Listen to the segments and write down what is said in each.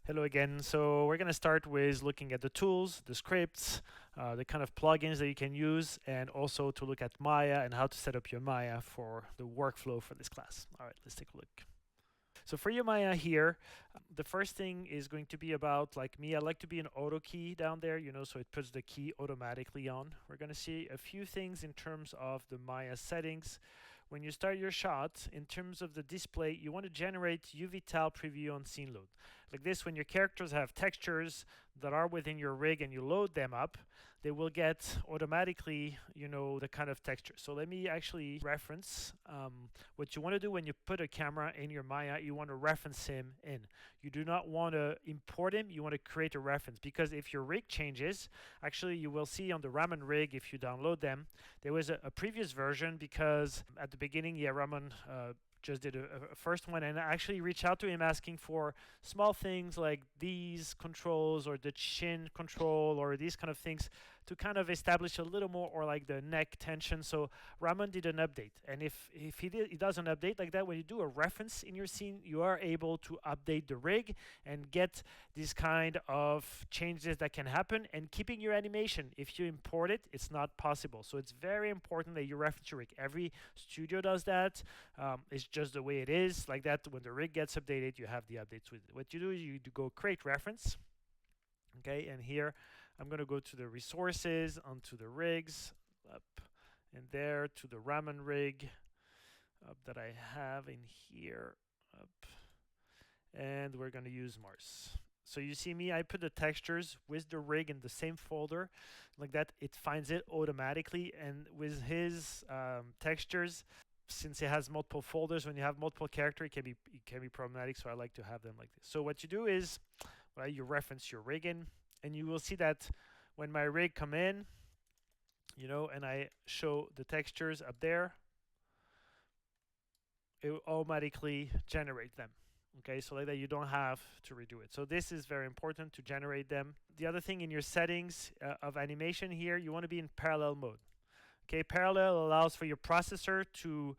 Hello again. So we're going to start with looking at the tools, the scripts, the kind of plugins that you can use, and also to look at Maya and how to set up your Maya for the workflow for this class. All right, let's take a look. So for your Maya here, the first thing is going to be about, like me, I like to be an auto key down there, so it puts the key automatically on. We're going to see a few things in terms of the Maya settings. When you start your shot, in terms of the display, you want to generate UV tile preview on scene load. Like this, when your characters have textures that are within your rig and you load them up, they will get automatically, the kind of texture. So let me actually reference what you want to do when you put a camera in your Maya. You want to reference him in. You do not want to import him. You want to create a reference, because if your rig changes, actually you will see on the Raman rig, if you download them, there was a previous version, because at the beginning, Raman just did a first one, and I actually reached out to him asking for small things like these controls or the chin control or these kind of things to kind of establish a little more, or like the neck tension. So Raman did an update, and if he does an update like that, when you do a reference in your scene, you are able to update the rig and get these kind of changes that can happen, and keeping your animation. If you import it, it's not possible. So it's very important that you reference your rig. Every studio does that. It's just the way it is. Like that, when the rig gets updated, you have the updates with it. What you do is you go create reference. Okay, and here I'm going to go to the resources, onto the rigs, up and there to the Raman rig that I have in here, up, and we're going to use Mars. So you see me, I put the textures with the rig in the same folder. Like that, it finds it automatically. And with his textures, since it has multiple folders, when you have multiple characters, it can be problematic. So I like to have them like this. So what you do is, well, you reference your rig in, and you will see that when my rig come in, and I show the textures up there, it will automatically generate them. Okay, so like that, you don't have to redo it. So this is very important to generate them. The other thing in your settings of animation here, you want to be in parallel mode. Okay, parallel allows for your processor to,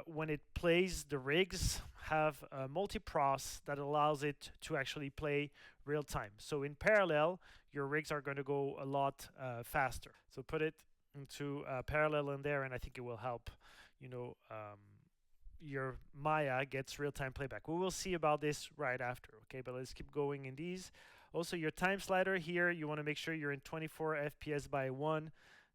when it plays the rigs, have a multi-pros that allows it to actually play real time. So in parallel, your rigs are going to go a lot faster. So put it into parallel in there, and I think it will help, your Maya gets real-time playback. We will see about this right after, okay? But let's keep going in these. Also, your time slider here, you want to make sure you're in 24 FPS by 1.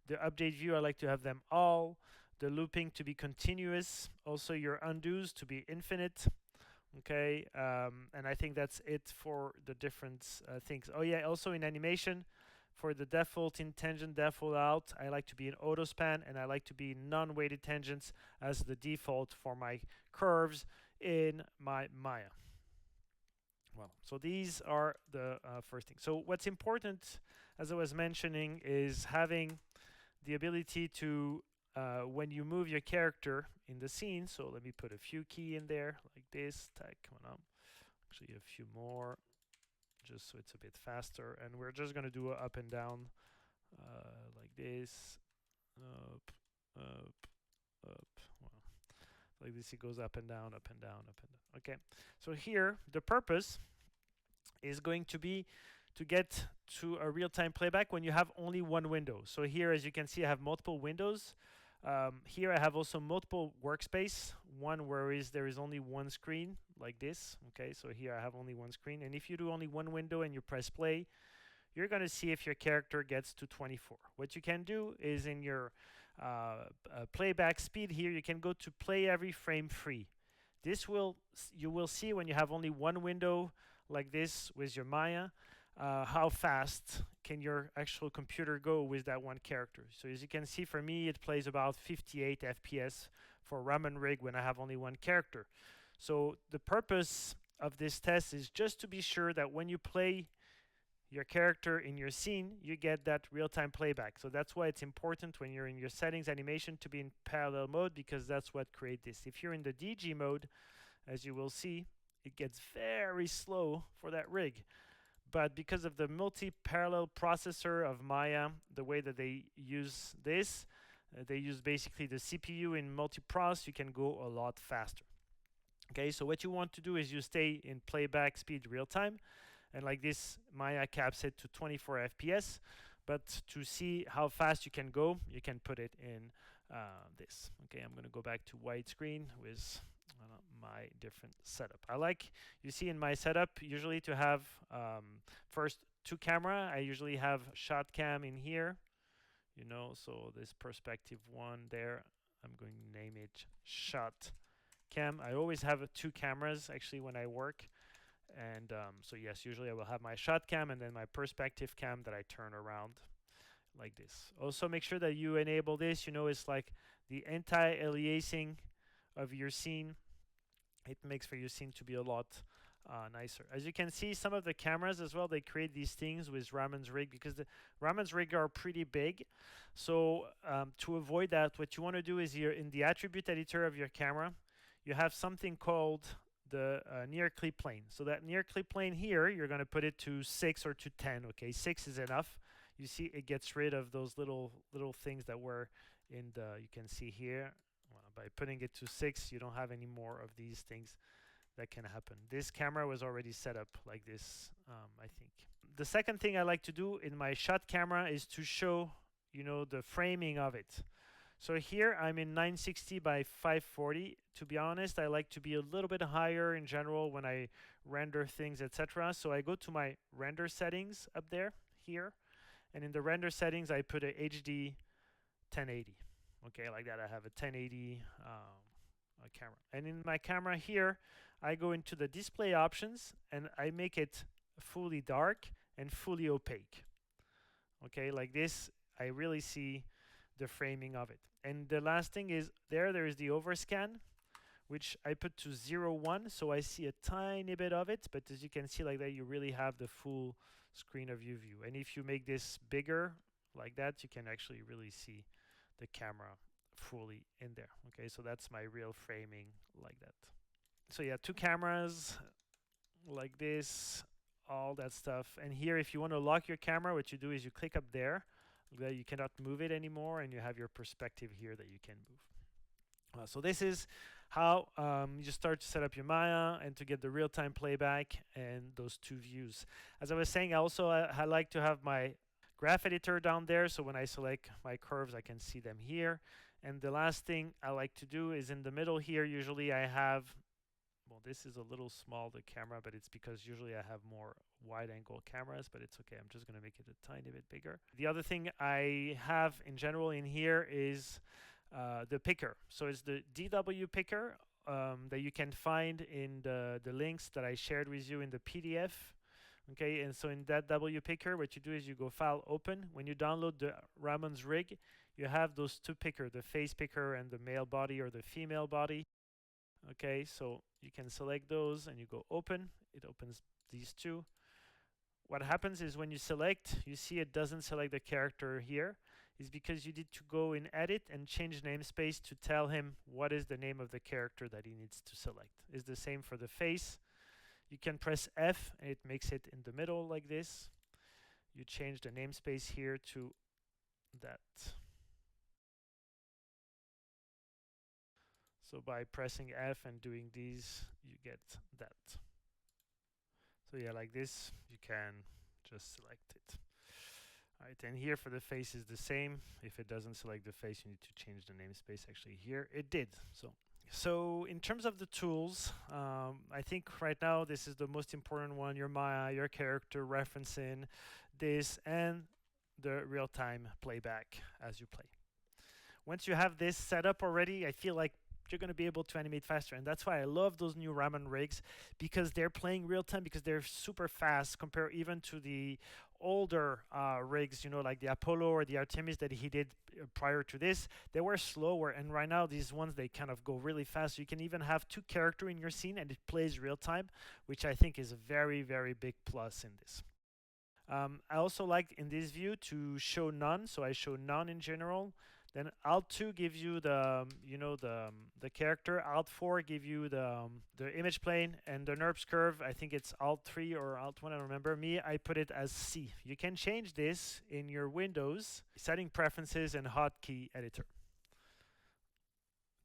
The update view, I like to have them all. The looping to be continuous. Also, your undos to be infinite. Okay, and I think that's it for the different things. Oh yeah, also in animation, for the default in tangent default out, I like to be in auto span, and I like to be non-weighted tangents as the default for my curves in my Maya. Well, so these are the first thing. So what's important, as I was mentioning, is having the ability to, when you move your character in the scene, so let me put a few key in there, like this, tag coming up, actually a few more, just so it's a bit faster, and we're just going to do a up and down, like this, up, up, up, well, like this, it goes up and down, up and down, up and down. Okay, so here, the purpose is going to be to get to a real-time playback when you have only one window. So here, as you can see, I have multiple windows. Here I have also multiple workspace, one where there is only one screen, like this. Okay, so here I have only one screen, and if you do only one window and you press play, you're going to see if your character gets to 24. What you can do is in your playback speed here, you can go to play every frame free. You will see when you have only one window like this with your Maya, how fast can your actual computer go with that one character. So as you can see, for me, it plays about 58 FPS for Raman rig when I have only one character. So the purpose of this test is just to be sure that when you play your character in your scene, you get that real-time playback. So that's why it's important when you're in your settings animation to be in parallel mode, because that's what creates this. If you're in the DG mode, as you will see, it gets very slow for that rig. But because of the multi-parallel processor of Maya, the way that they use this, they use basically the CPU in multi-pros, you can go a lot faster. Okay, so what you want to do is you stay in playback speed real time. And like this, Maya caps it to 24 FPS. But to see how fast you can go, you can put it in this. Okay, I'm going to go back to widescreen with my different setup. I like, you see in my setup, usually to have first two camera. I usually have shot cam in here, you know, so this perspective one there, I'm going to name it shot cam. I always have two cameras actually when I work. And so yes, usually I will have my shot cam and then my perspective cam that I turn around like this. Also make sure that you enable this, you know, it's like the anti-aliasing of your scene. It makes for your scene to be a lot nicer. As you can see, some of the cameras as well, they create these things with Raman's rig because the Raman's rig are pretty big. So to avoid that, what you want to do is here in the attribute editor of your camera, you have something called the near clip plane. So that near clip plane here, you're going to put it to 6 or to 10. Okay, 6 is enough. You see, it gets rid of those little things that were in the. You can see here. Well, by putting it to 6, you don't have any more of these things that can happen. This camera was already set up like this, I think. The second thing I like to do in my shot camera is to show, you know, the framing of it. So here I'm in 960 by 540. To be honest, I like to be a little bit higher in general when I render things, etc. So I go to my render settings up there, here, and in the render settings I put a HD 1080. Okay, like that. I have a 1080 camera. And in my camera here, I go into the display options and I make it fully dark and fully opaque. Okay, like this, I really see the framing of it. And the last thing is there is the overscan, which I put to 0.1, so I see a tiny bit of it, but as you can see like that, you really have the full screen of your view. And if you make this bigger like that, you can actually really see the camera fully in there. Okay, so that's my real framing like that. So yeah, two cameras like this, all that stuff. And here, if you want to lock your camera, what you do is you click up there. You cannot move it anymore, and you have your perspective here that you can move. So this is how you start to set up your Maya and to get the real-time playback and those two views. As I was saying, I like to have my graph editor down there, so when I select my curves, I can see them here. And the last thing I like to do is in the middle here, usually I have, well, this is a little small, the camera, but it's because usually I have more wide angle cameras, but it's okay. I'm just going to make it a tiny bit bigger. The other thing I have in general in here is the picker. So it's the DW picker that you can find in the links that I shared with you in the PDF. Okay, and so in that W picker, what you do is you go File, Open. When you download the Raman's rig, you have those two pickers, the face picker and the male body or the female body. Okay, so you can select those and you go Open. It opens these two. What happens is when you select, you see it doesn't select the character here. Is because you need to go in Edit and change namespace to tell him what is the name of the character that he needs to select. It's the same for the face. You can press F and it makes it in the middle like this. You change the namespace here to that. So by pressing F and doing these, you get that. So yeah, like this, you can just select it. All right, and here for the face is the same. If it doesn't select the face, you need to change the namespace. Actually, here it did. So in terms of the tools, I think right now this is the most important one, your Maya, your character referencing this, and the real-time playback as you play. Once you have this set up already, I feel like you're going to be able to animate faster. And that's why I love those new Raman rigs, because they're playing real time, because they're super fast compared even to the older rigs, you know, like the Apollo or the Artemis that he did prior to this. They were slower, and right now these ones, they kind of go really fast. You can even have two characters in your scene and it plays real time, which I think is a very, very big plus in this. I also like in this view to show none, so I show none in general. Then Alt 2 gives you the the character. Alt 4 give you the image plane, and the NURBS curve. I think it's Alt 3 or Alt 1. I remember. Me, I put it as C. You can change this in your Windows setting preferences and hotkey editor.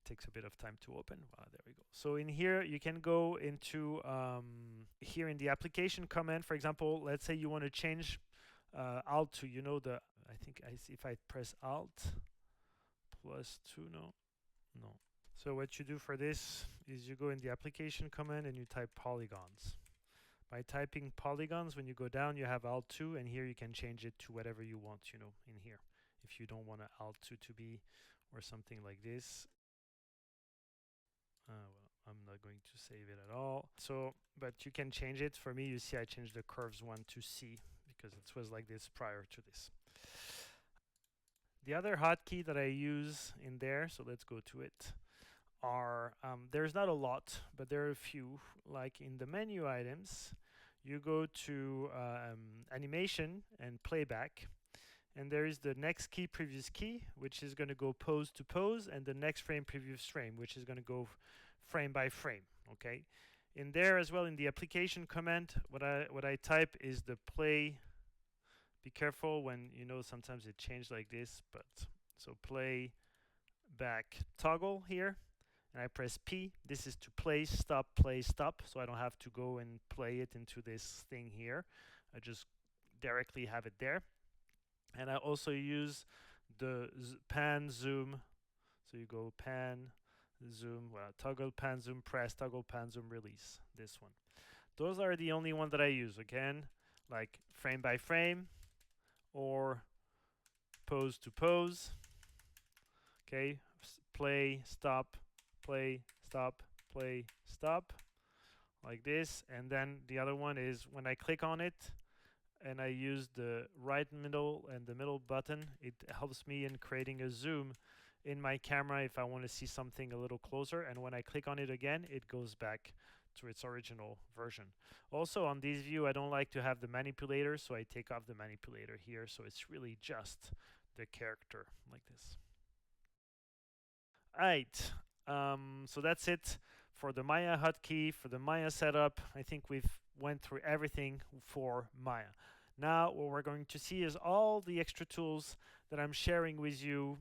takes a bit of time to open. There we go. So in here, you can go into here in the application command. For example, let's say you want to change Alt to, I think if I press Alt +2, no. So what you do for this is you go in the application command and you type polygons. By typing polygons, when you go down, you have Alt2, and here you can change it to whatever you want, in here. If you don't want Alt2 to be or something like this. Well, I'm not going to save it at all. So, but you can change it. For me, you see I changed the curves one to C because it was like this prior to this. The other hotkey that I use in there, so let's go to it, are, there's not a lot, but there are a few. Like in the menu items, you go to animation and playback, and there is the next key, previous key, which is going to go pose to pose, and the next frame, previous frame, which is going to go frame by frame. Okay. In there as well, in the application command, what I type is the play. Be careful when sometimes it changes like this, but so play back toggle here, and I press P. This is to play stop, so I don't have to go and play it into this thing here. I just directly have it there. And I also use the pan zoom. So you go pan zoom, toggle pan zoom press, toggle pan zoom release, this one. Those are the only one that I use. Again, like frame by frame or pose to pose. Okay, play, stop, play, stop, play, stop, like this. And then the other one is when I click on it and I use the right middle and the middle button, it helps me in creating a zoom in my camera if I want to see something a little closer. And when I click on it again, it goes back to its original version. Also on this view, I don't like to have the manipulator, so I take off the manipulator here, so it's really just the character like this. Alright, so that's it for the Maya hotkey, for the Maya setup. I think we've went through everything for Maya. Now what we're going to see is all the extra tools that I'm sharing with you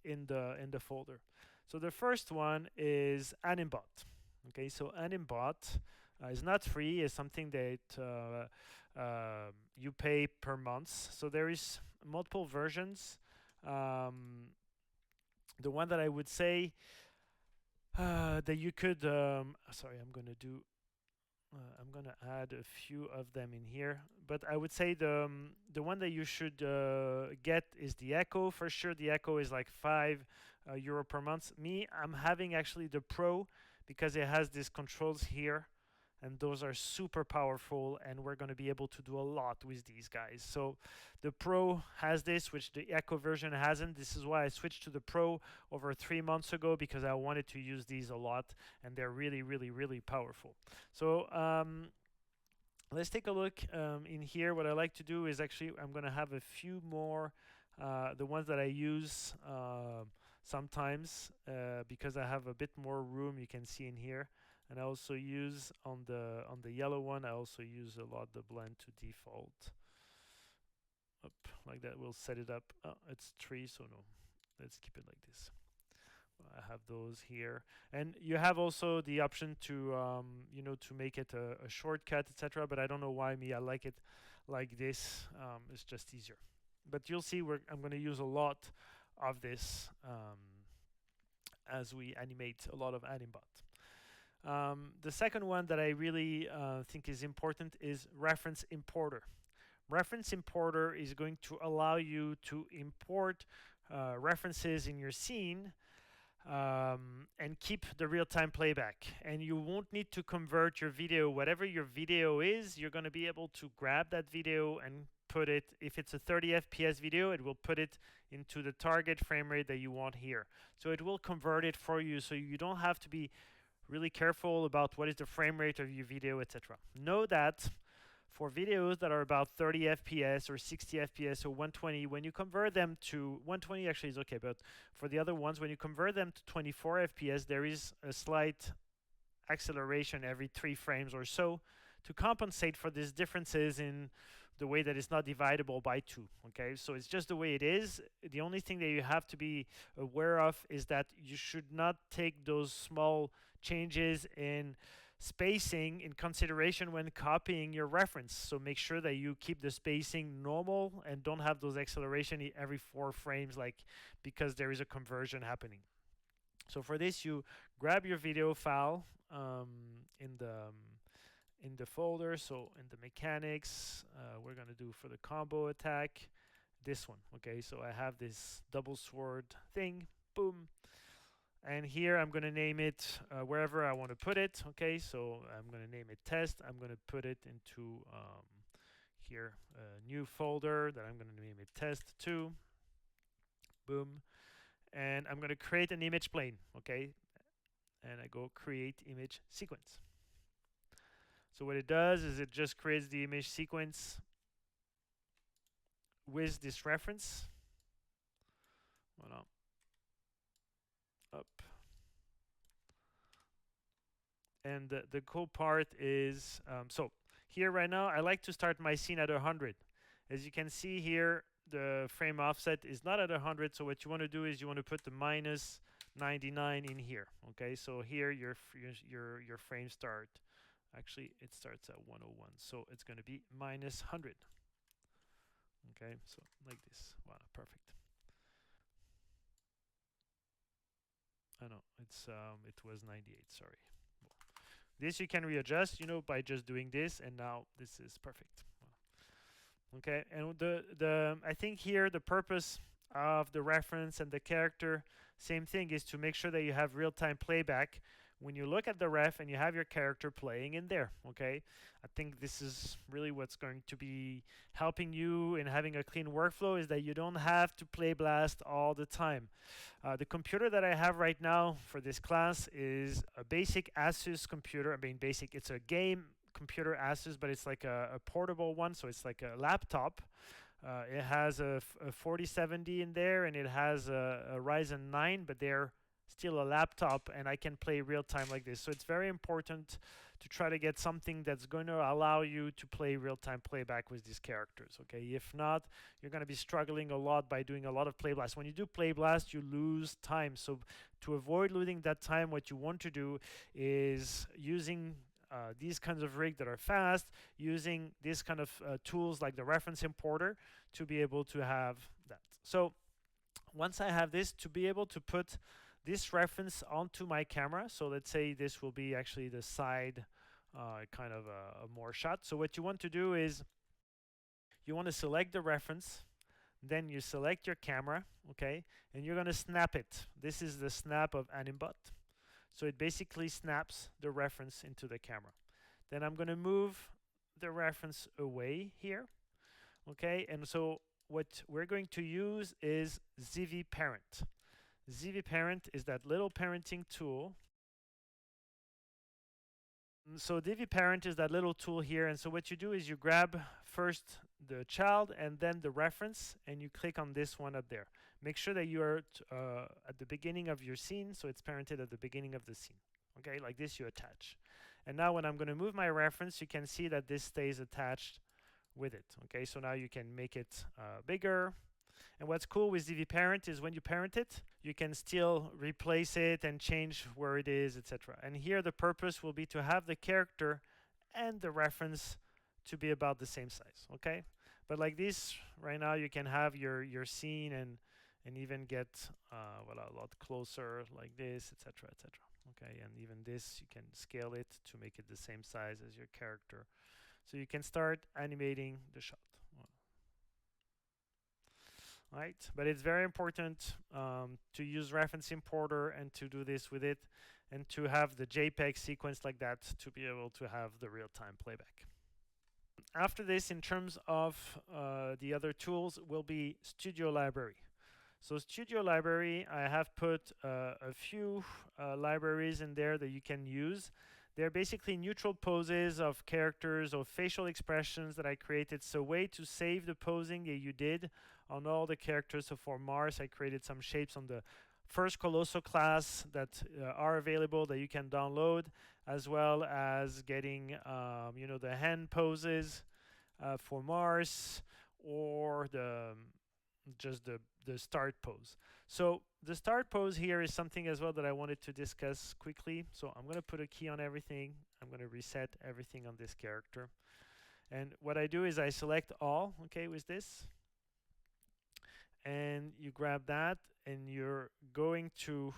in the folder. So the first one is Animbot. Okay, so Animbot is not free. It's something that you pay per month. So there is multiple versions. The one that I would say that you could, sorry, I'm gonna add a few of them in here, but I would say the one that you should get is the Echo for sure. The Echo is like €5 per month. I'm having actually the Pro because it has these controls here, and those are super powerful, and we're going to be able to do a lot with these guys. So the Pro has this, which the Echo version hasn't. This is why I switched to the Pro over 3 months ago, because I wanted to use these a lot, and they're really, really, really powerful. So let's take a look in here. What I like to do is actually I'm going to have a few more, the ones that I use sometimes because I have a bit more room, you can see in here. And I also use on the yellow one, I also use a lot the blend to default. Up like that, we'll set it up. Oh, it's 3, so no, let's keep it like this. I have those here, and you have also the option to to make it a shortcut, etc. But I don't know why I like it like this. It's just easier. But you'll see I'm going to use a lot of this as we animate a lot of Animbot. The second one that I really think is important is Reference Importer. Reference Importer is going to allow you to import references in your scene and keep the real-time playback. And you won't need to convert your video. Whatever your video is, you're going to be able to grab that video and put it, if it's a 30 FPS video, it will put it into the target frame rate that you want here. So it will convert it for you, so you don't have to be really careful about what is the frame rate of your video, etc. Know that for videos that are about 30 FPS or 60 FPS or 120, when you convert them to 120 actually is okay, but for the other ones, when you convert them to 24 FPS, there is a slight acceleration every 3 frames or so to compensate for these differences in the way that it's not dividable by 2. Okay, so it's just the way it is. The only thing that you have to be aware of is that you should not take those small changes in spacing in consideration when copying your reference. So make sure that you keep the spacing normal and don't have those acceleration every 4 frames, like because there is a conversion happening. So for this, you grab your video file in the folder. So in the mechanics, we're gonna do for the combo attack this one. Okay, so I have this double sword thing. Boom. And here I'm going to name it wherever I want to put it. Okay, so I'm going to name it test. I'm going to put it into here a new folder that I'm going to name it test2. Boom. And I'm going to create an image plane. Okay, and I go create image sequence. So what it does is it just creates the image sequence with this reference. Voilà. Up. And the cool part is, so here right now, I like to start my scene at 100. As you can see here, the frame offset is not at 100. So what you want to do is you want to put the minus 99 in here. Okay, so here your frames start. Actually, it starts at 101. So it's going to be minus 100. Okay, so like this. Wow, perfect. I know it was 98. Sorry. This you can readjust, by just doing this, and now this is perfect. Okay, and I think here the purpose of the reference and the character, same thing, is to make sure that you have real-time playback when you look at the ref and you have your character playing in there. Okay, I think this is really what's going to be helping you in having a clean workflow, is that you don't have to play blast all the time. The computer that I have right now for this class is a basic Asus computer. I mean, basic, it's a game computer Asus, but it's like a portable one, so it's like a laptop. It has a 4070 in there, and it has a Ryzen 9, but they're still a laptop, and I can play real time like this. So it's very important to try to get something that's going to allow you to play real-time playback with these characters. Okay, if not, you're going to be struggling a lot by doing a lot of play blast. When you do play blast, you lose time. So to avoid losing that time, what you want to do is using these kinds of rigs that are fast, using these kind of tools like the reference importer to be able to have that. So once I have this, to be able to put this reference onto my camera, so let's say this will be actually the side kind of a more shot. So what you want to do is you want to select the reference, then you select your camera, okay, and you're going to snap it. This is the snap of Animbot. So it basically snaps the reference into the camera. Then I'm going to move the reference away here, okay, and so what we're going to use is ZV Parent. ZV Parent is that little parenting tool. So DV Parent is that little tool here, and so what you do is you grab first the child and then the reference, and you click on this one up there. Make sure that you are at the beginning of your scene, so it's parented at the beginning of the scene. Okay, like this you attach. And now when I'm going to move my reference, you can see that this stays attached with it. Okay, so now you can make it bigger. And what's cool with DV Parent is when you parent it, you can still replace it and change where it is, etc. And here the purpose will be to have the character and the reference to be about the same size, okay? But like this, right now you can have your scene and even get well, a lot closer like this, etc., etc. Okay, and even this, you can scale it to make it the same size as your character. So you can start animating the shot. Right, but it's very important to use reference importer and to do this with it, and to have the JPEG sequence like that to be able to have the real-time playback. After this, in terms of the other tools, will be Studio Library. So Studio Library, I have put a few libraries in there that you can use. They're basically neutral poses of characters or facial expressions that I created. It's a way to save the posing that you did on all the characters. So for Mars, I created some shapes on the first Colosso class that are available that you can download, as well as getting, the hand poses for Mars, or just the start pose. So the start pose here is something as well that I wanted to discuss quickly. So I'm going to put a key on everything. I'm going to reset everything on this character. And what I do is I select all, okay, with this. And you grab that, and you're going to,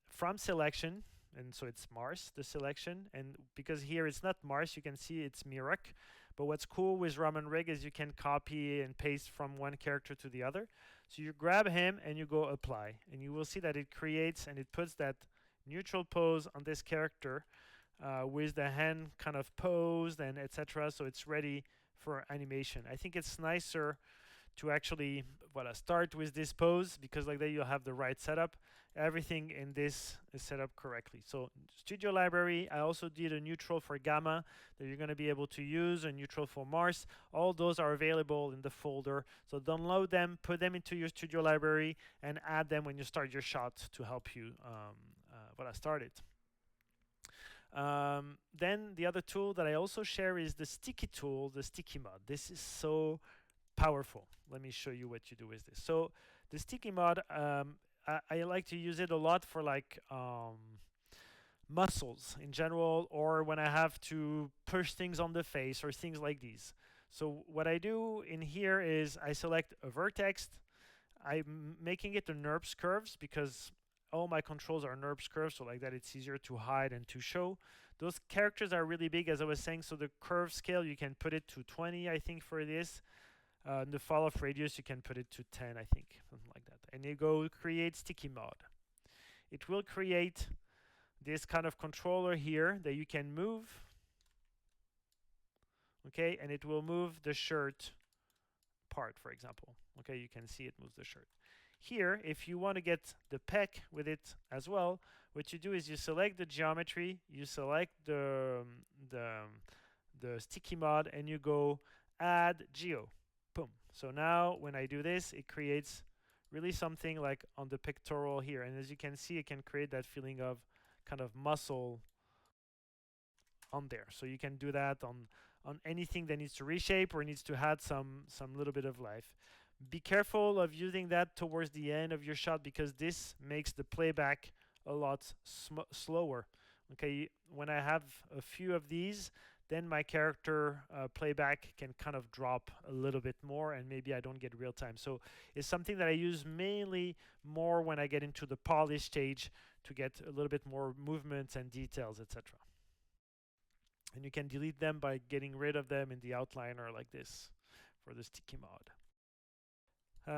from selection, and so it's Mars, the selection. And because here it's not Mars, you can see it's Mirok. But what's cool with Raman Rig is you can copy and paste from one character to the other. So you grab him and you go apply, and you will see that it creates and it puts that neutral pose on this character, with the hand kind of posed and etc. So it's ready for animation. I think it's nicer to actually start with this pose, because like that you'll have the right setup. Everything in this is set up correctly. So studio library, I also did a neutral for gamma that you're going to be able to use, a neutral for Mars. All those are available in the folder, so download them, put them into your studio library, and add them when you start your shot to help you start it. Then the other tool that I also share is the sticky tool, the sticky mod. This is so powerful. Let me show you what you do with this. So the sticky mod, I like to use it a lot for like muscles in general, or when I have to push things on the face or things like these. So what I do in here is I select a vertex. I'm making it a NURBS curves because all my controls are NURBS curves, so like that it's easier to hide and to show. Those characters are really big, as I was saying, so the curve scale, you can put it to 20, I think, for this. The fall off radius, you can put it to 10, I think, something like that. And you go create sticky mod. It will create this kind of controller here that you can move. Okay, and it will move the shirt part, for example. Okay, you can see it moves the shirt. Here, if you want to get the pec with it as well, what you do is you select the geometry, you select the sticky mod, and you go add geo. Boom. So now when I do this, it creates really something like on the pectoral here. And as you can see, it can create that feeling of kind of muscle on there. So you can do that on anything that needs to reshape or needs to add some little bit of life. Be careful of using that towards the end of your shot, because this makes the playback a lot slower. Okay, when I have a few of these, then my character playback can kind of drop a little bit more, and maybe I don't get real time. So it's something that I use mainly more when I get into the polish stage to get a little bit more movements and details, etc. And you can delete them by getting rid of them in the outliner like this for the sticky mod.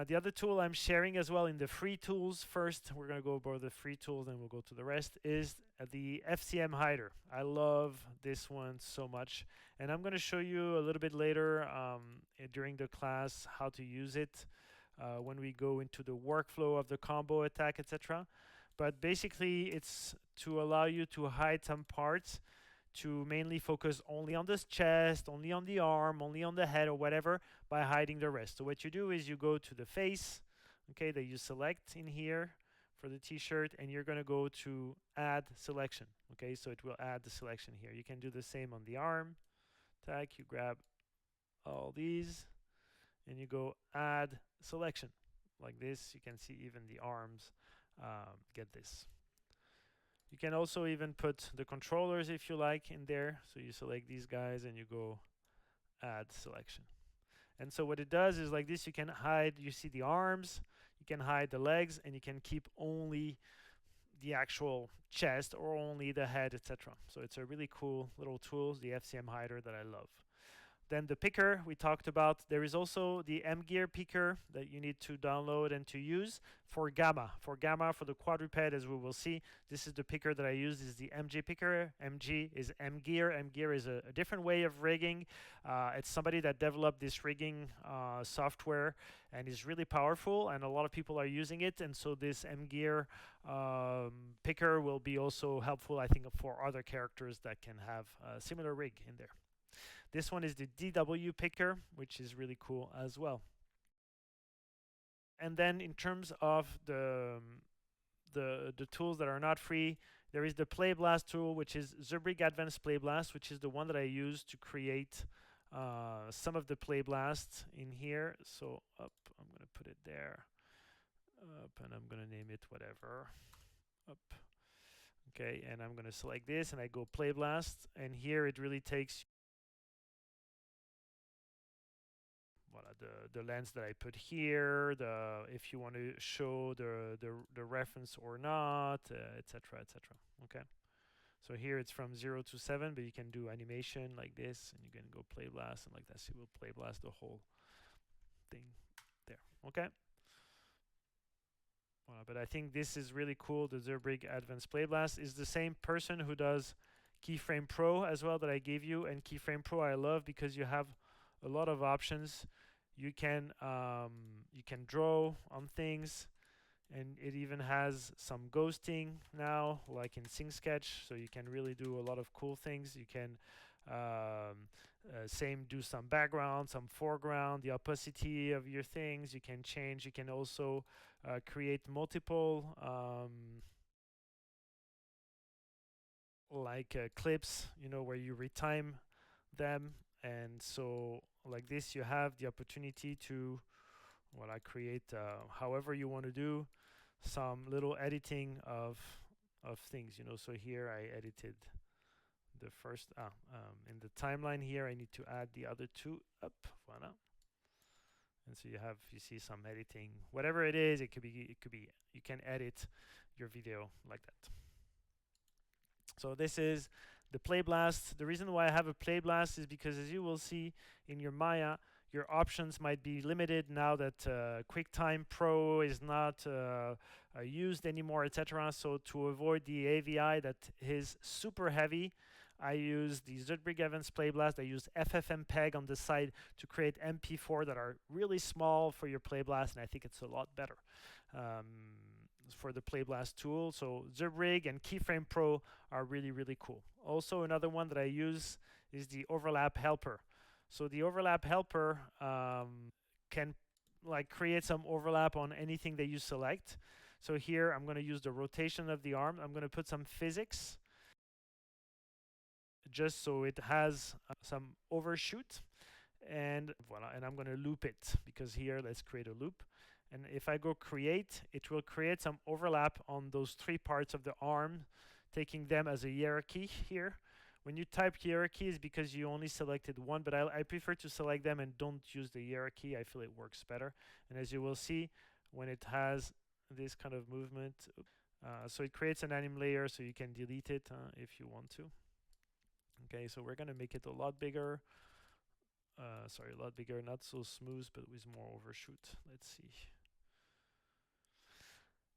The other tool I'm sharing as well in the free tools, first we're going to go over the free tools and we'll go to the rest, is the FCM hider. I love this one so much, and I'm going to show you a little bit later during the class how to use it when we go into the workflow of the combo attack, etc. But basically it's to allow you to hide some parts, to mainly focus only on this chest, only on the arm, only on the head or whatever, by hiding the rest. So what you do is you go to the face, okay, that you select in here for the t-shirt, and you're going to go to add selection. Okay, so it will add the selection here. You can do the same on the arm tag. You grab all these and you go add selection like this. You can see even the arms get this. You can also even put the controllers if you like in there. So you select these guys and you go add selection. And so what it does is like this, you can hide, you see the arms, you can hide the legs, and you can keep only the actual chest or only the head, etc. So it's a really cool little tool, the FCM hider, that I love. Then the picker we talked about. There is also the M-Gear picker that you need to download and to use for gamma. For gamma, for the quadruped, as we will see, this is the picker that I use. This is the MG picker. MG is M-Gear. M-Gear is a different way of rigging. It's somebody that developed this rigging software and is really powerful, and a lot of people are using it. And so this M-Gear picker will be also helpful, I think, for other characters that can have a similar rig in there. This one is the DW picker, which is really cool as well. And then in terms of the tools that are not free, there is the Play Blast tool, which is Zubrik Advanced Play Blast, which is the one that I use to create some of the play blasts in here. So up, I'm gonna put it there. Up, and I'm gonna name it whatever. Up. Okay, and I'm gonna select this, and I go play blast, and here it really takes voilà, the lens that I put here, the if you want to show the reference or not, etc., etc. Okay. So here it's from 0 to 7, but you can do animation like this, and you can go play blast, and like this, it will play blast the whole thing there. Okay. But I think this is really cool. The Zerbrig Advanced Play Blast is the same person who does Keyframe Pro as well that I gave you, and Keyframe Pro I love because you have a lot of options. You can draw on things, and it even has some ghosting now, like in SingSketch, so you can really do a lot of cool things. You can same do some background, some foreground, the opacity of your things. You can change. You can also create multiple like clips, where you retime them, and so like this, you have the opportunity to create however you want to do some little editing of things, so here I edited the first in the timeline here I need to add the other two up, voila. And so you see some editing, whatever it is. It could be you can edit your video like that. So this is the play blast. The reason why I have a play blast is because, as you will see in your Maya, your options might be limited now that QuickTime Pro is not used anymore, etc. So to avoid the AVI that is super heavy, I use the Zerbrig Evans Play Blast. I use FFmpeg on the side to create MP4 that are really small for your Play Blast, and I think it's a lot better for the Play Blast tool. So Zerbrig and Keyframe Pro are really, really cool. Also, another one that I use is the Overlap Helper. So the Overlap Helper can create some overlap on anything that you select. So here I'm going to use the rotation of the arm. I'm going to put some physics just so it has some overshoot, and voila, and I'm going to loop it, because here let's create a loop. And if I go create, it will create some overlap on those three parts of the arm, taking them as a hierarchy here. When you type hierarchy, is because you only selected one, but I prefer to select them and don't use the hierarchy. I feel it works better. And as you will see, when it has this kind of movement, so it creates an anim layer, so you can delete it if you want to. Okay, so we're gonna make it a lot bigger. Sorry, a lot bigger, not so smooth, but with more overshoot. Let's see.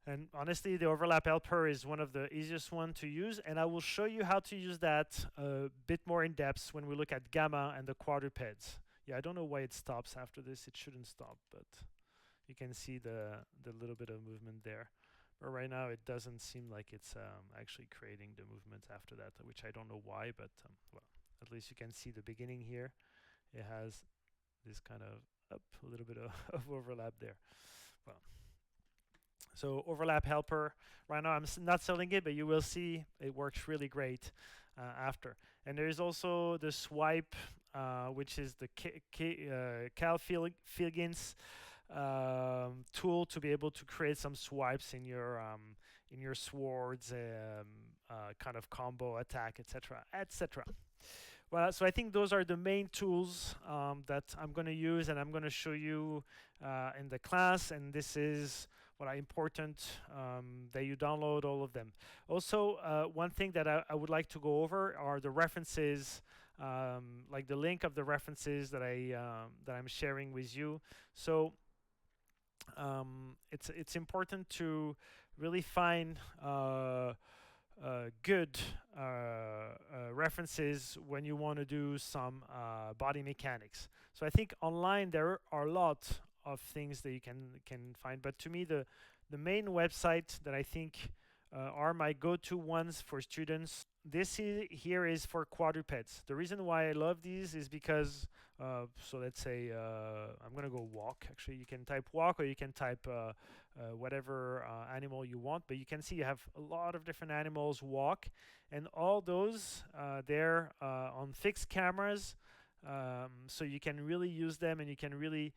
And honestly, the overlap helper is one of the easiest one to use, and I will show you how to use that a bit more in depth when we look at gamma and the quadrupeds. Yeah, I don't know why it stops after this. It shouldn't stop, but you can see the little bit of movement there. But right now, it doesn't seem like it's actually creating the movement after that, which I don't know why, but well, at least you can see the beginning here. It has this kind of a little bit of overlap there. Well, so overlap helper, right now I'm not selling it, but you will see it works really great after. And there is also the swipe, which is the Cal Plagins tool to be able to create some swipes in your swords, kind of combo attack, etc., etc. Well, so I think those are the main tools that I'm going to use, and I'm going to show you in the class. And this is what are important that you download all of them. Also, one thing that I would like to go over are the references, like the link of the references that I'm sharing with you. So it's important to really find good references when you want to do some body mechanics. So I think online there are a lot of things that you can find, but to me the main website that I think are my go-to ones for students. This here is for quadrupeds. The reason why I love these is because so let's say I'm gonna go walk. Actually, you can type walk, or you can type whatever animal you want, but you can see you have a lot of different animals walk, and all those they're on fixed cameras. So you can really use them, and you can really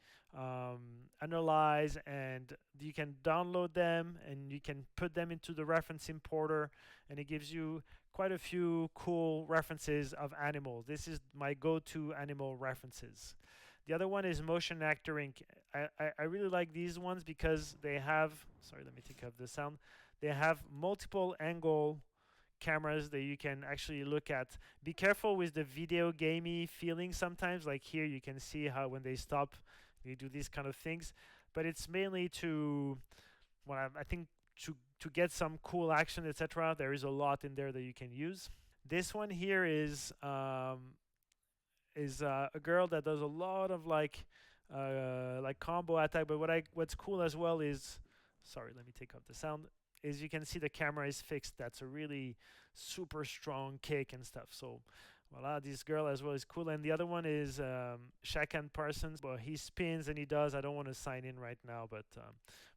analyze, and you can download them, and you can put them into the reference importer, and it gives you quite a few cool references of animals. This is my go-to animal references. The other one is Motion Actor Inc. I really like these ones because they have, sorry, let me take out the sound. They have multiple angle cameras that you can actually look at. Be careful with the video gamey feeling sometimes. Like here, you can see how when they stop, they do these kind of things. But it's mainly to, well, I think to get some cool action, etc. There is a lot in there that you can use. This one here is a girl that does a lot of like combo attack. But what's cool as well is, sorry, let me take out the sound. Is you can see the camera is fixed. That's a really super strong kick and stuff. So voila, this girl as well is cool. And the other one is Shakan Parsons. But he spins and he does. I don't want to sign in right now, but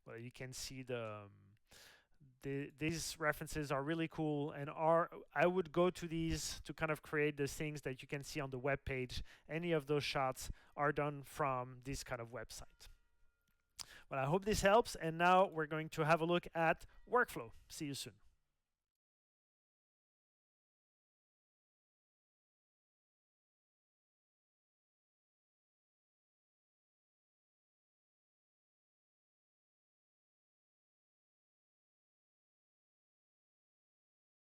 well, you can see these references are really cool, and are I would go to these to kind of create the things that you can see on the web page. Any of those shots are done from this kind of website. Well, I hope this helps, and now we're going to have a look at workflow. See you soon.